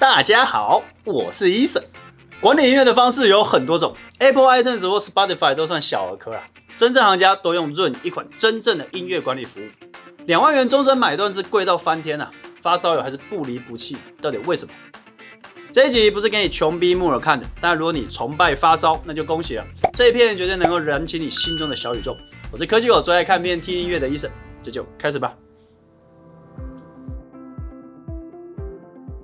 大家好，我是 Eason。管理音乐的方式有很多种 ，Apple iTunes 或 Spotify 都算小儿科啦。真正行家都用 Roon 一款真正的音乐管理服务。2万元终身买断制贵到翻天啊！发烧友还是不离不弃，到底为什么？这一集不是给你穷逼木耳看的，但如果你崇拜发烧，那就恭喜了，这一片绝对能够燃起你心中的小宇宙。我是科技狗最爱看片听音乐的 Eason， 这就开始吧。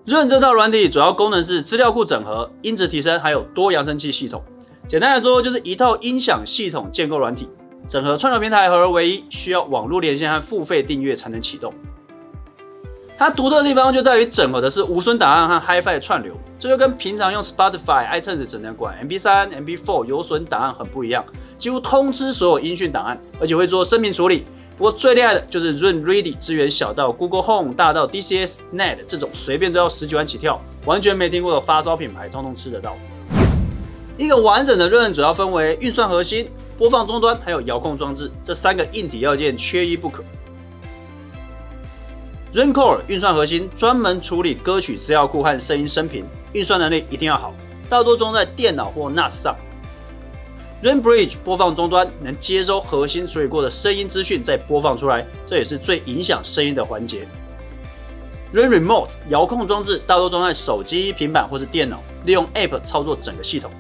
Roon 这套软体主要功能是资料库整合、音质提升，还有多扬声器系统。简单来说，就是一套音响系统建构软体，整合串流平台合而为一，需要网络连线和付费订阅才能启动。它独特的地方就在于整合的是无损档案和 HiFi 的串流，这就跟平常用 Spotify、iTunes 只能管 MP3、MP4 有损档案很不一样，几乎通吃所有音讯档案，而且会做声频处理。不过最厉害的就是 Roon Ready 支援小到 Google Home， 大到 DCS、NET 这种随便都要10几万起跳，完全没听过的发烧品牌，通通吃得到。一个完整的 Roon 主要分为运算核心、播放终端还有遥控装置这3个硬体要件，缺一不可。Roon Core 运算核心专门处理歌曲资料库和声音生频，运算能力一定要好，大多装在电脑或 NAS 上。Roon Bridge 播放终端能接收核心处理过的声音资讯，再播放出来，这也是最影响声音的环节。Roon Remote 遥控装置大多装在手机、平板或是电脑，利用 App 操作整个系统。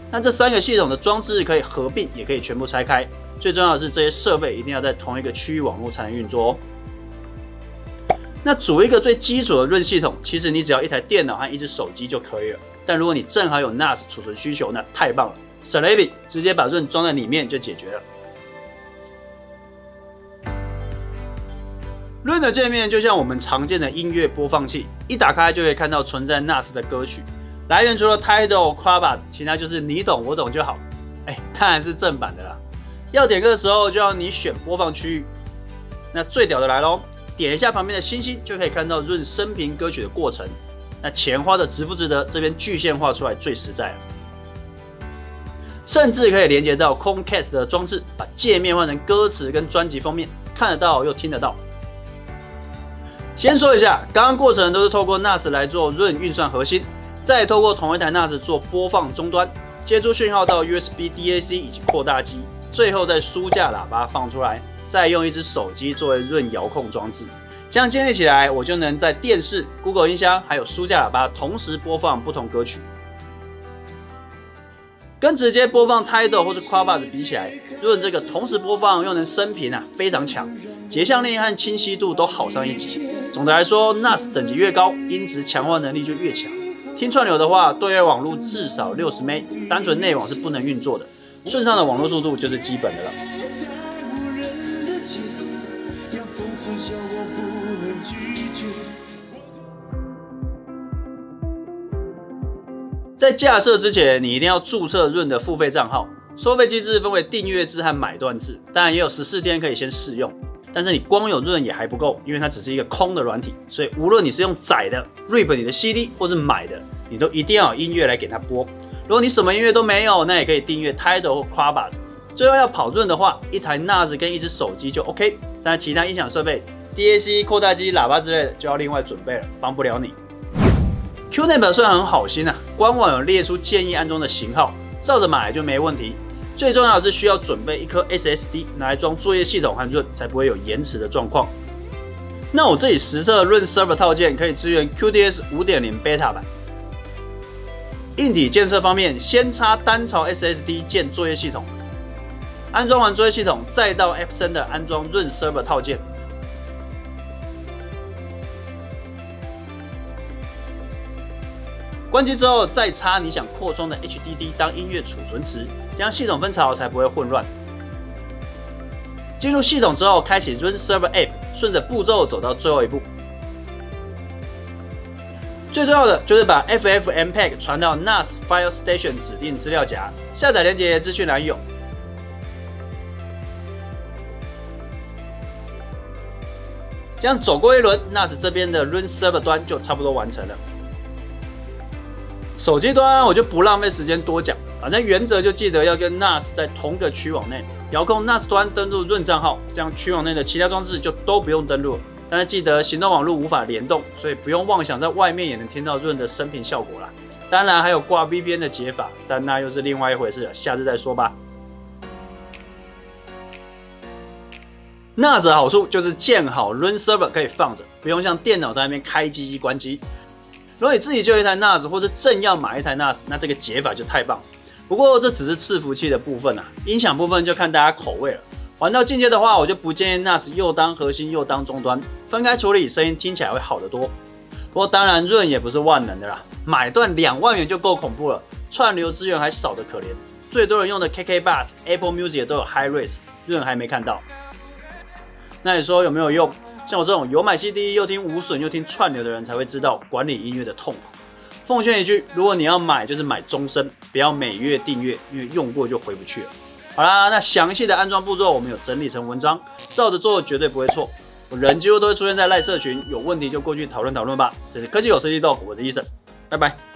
那这3个系统的装置可以合并，也可以全部拆开。最重要的是，这些设备一定要在同一个区域网络才能运作哦。那组一个最基础的 Roon 系统，其实你只要一台电脑和一只手机就可以了。但如果你正好有 NAS 储存需求，那太棒了。省了一笔，直接把 Roon 装在里面就解决了。Roon 的界面就像我们常见的音乐播放器，一打开就可以看到存在 NAS 的歌曲，来源除了 Tidal、Quava， 其他就是你懂我懂就好。当然是正版的啦。要点歌的时候就要你选播放区域。那最屌的来咯，点一下旁边的星星就可以看到 Roon 生频歌曲的过程。那钱花的值不值得？这边具现化出来最实在了。甚至可以连接到 Chromecast 的装置，把界面换成歌词跟专辑封面，看得到又听得到。先说一下，刚刚过程都是透过 NAS 来做 Roon 运算核心，再透过同一台 NAS 做播放终端，接出讯号到 USB DAC 以及扩大机，最后再书架喇叭放出来，再用一只手机作为 Roon 遥控装置。这样建立起来，我就能在电视、Google 音箱还有书架喇叭同时播放不同歌曲。跟直接播放 Tidal 或是 Quava 比起来 ，Roon 这个同时播放又能生频非常强，节像力和清晰度都好上一级。总的来说 ，NAS 等级越高，音质强化能力就越强。听串流的话，对外网路至少60 M， 单纯内网是不能运作的，顺畅的网络速度就是基本的了。在架设之前，你一定要注册 Roon 的付费账号。收费机制分为订阅制和买断制，当然也有14天可以先试用。但是你光有 Roon 也还不够，因为它只是一个空的软体，所以无论你是用载的 RIP 你的 CD， 或是买的，你都一定要有音乐来给它播。如果你什么音乐都没有，那也可以订阅 Tidal 或 Quava。最后要跑 Roon 的话，一台 NAS 跟一只手机就 OK， 但其他音响设备 DAC、扩大机、喇叭之类的就要另外准备了，帮不了你。QNAP 虽然很好心官网有列出建议安装的型号，照着买就没问题。最重要的是需要准备一颗 SSD 拿来装作业系统和 Roon， 才不会有延迟的状况。那我这里实测 Roon Server 套件可以支援 QDS 5.0 Beta 版。硬体建设方面，先插单槽 SSD 建作业系统，安装完作业系统，再到 App Center 安装 Roon Server 套件。关机之后，再插你想扩充的 HDD 当音乐储存池，这样系统分槽才不会混乱。进入系统之后，开启 Roon Server App， 顺着步骤走到最后一步。最重要的就是把 FFmpeg 传到 NAS File Station 指定资料夹，下载连结资讯栏有。这样走过一轮 ，NAS 这边的 Roon Server 端就差不多完成了。手机端我就不浪费时间多讲，反正原则就记得要跟 NAS 在同个区网内，遥控 NAS 端登录 Roon 账号，这样区网内的其他装置就都不用登录了。但是记得行动网络无法联动，所以不用妄想在外面也能听到润的声频效果啦。当然还有挂 VPN 的解法，但那又是另外一回事了，下次再说吧。NAS 的好处就是建好 Run Server 可以放着，不用像电脑在那边开机关机。如果你自己就有一台 NAS， 或者正要买一台 NAS， 那这个解法就太棒。不过这只是伺服器的部分啊，音响部分就看大家口味了。玩到进阶的话，我就不建议 NAS 又当核心又当终端，分开处理，声音听起来会好得多。不过当然润也不是万能的啦，买断2万元就够恐怖了，串流资源还少得可怜。最多人用的 KKBOX、Apple Music 也都有 Hi-Res， 润还没看到。那你说有没有用？像我这种有买 CD 又听无损又听串流的人才会知道管理音乐的痛苦。奉劝一句，如果你要买，就是买终身，不要每月订阅，因为用过就回不去了。好啦，那详细的安装步骤我们有整理成文章，照着做绝对不会错。我人几乎都会出现在赖社群，有问题就过去讨论讨论吧。这是科技有设计豆，我是医生，拜拜。